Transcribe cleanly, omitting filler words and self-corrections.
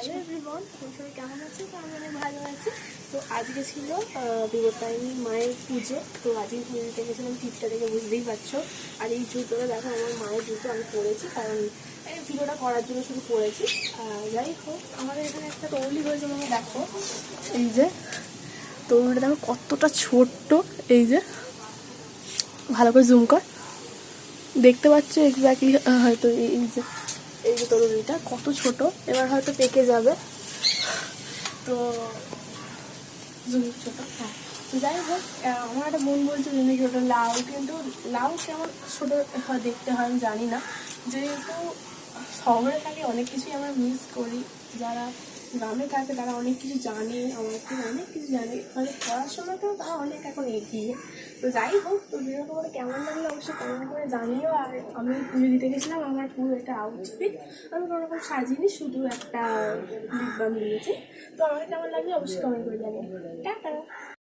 Hello everyone, তোমরা সবাই কেমন আছো? তো আমি অনেক ভালো আছি। তো আজকে ছিল বিপত্তারিণী মায়ের পুজো। তো আজকে পুজো দিতে গেছিলাম, টিপটা দেখে বুঝতেই পারছো। আর এই জুতোটা দেখো, আমার মায়ের জুতো আমি পরেছি, কারণ এই ভিডিওটা করার জন্য শুধু পরেছি। যাই হোক, আমাদের এখানে একটা তরুলি হয়েছে, মানে দেখো এই যে তরুলিটা দেখো কতটা ছোট্ট। এই যে ভালো করে জুম কর, দেখতে পাচ্ছ এক্স্যাক্টলি। হয়তো এই যে তরুলিটা কত ছোট, এবার হয়তো পেকে যাবে। তো ছোট, হ্যাঁ। যাই হোক, আমার একটা বোন বলছে তুমি ছোটো লাউ, কিন্তু লাউ কেমন ছোটো দেখতে হয় আমি জানি না। যেহেতু শহরে থাকি অনেক কিছুই আমরা মিস করি, যারা গ্রামে থাকে তারা অনেক কিছু জানে, আমার থেকে অনেক কিছু জানে, মানে পড়াশোনাতেও তারা অনেক এখন এগিয়ে। তো যাই হোক, তো ভিডিওটা তোমার কেমন লাগলো অবশ্যই কমেন্ট করে জানিও। আর আমি পুজো দিতে গেছিলাম, আমার পুরো একটা আউটফিট, আমি কোনোরকম সাজিনি, শুধু একটা লিপ বাম নিয়েছি। তো আমাকে কেমন লাগলো অবশ্যই কমেন্ট করে জানিও। টাটা।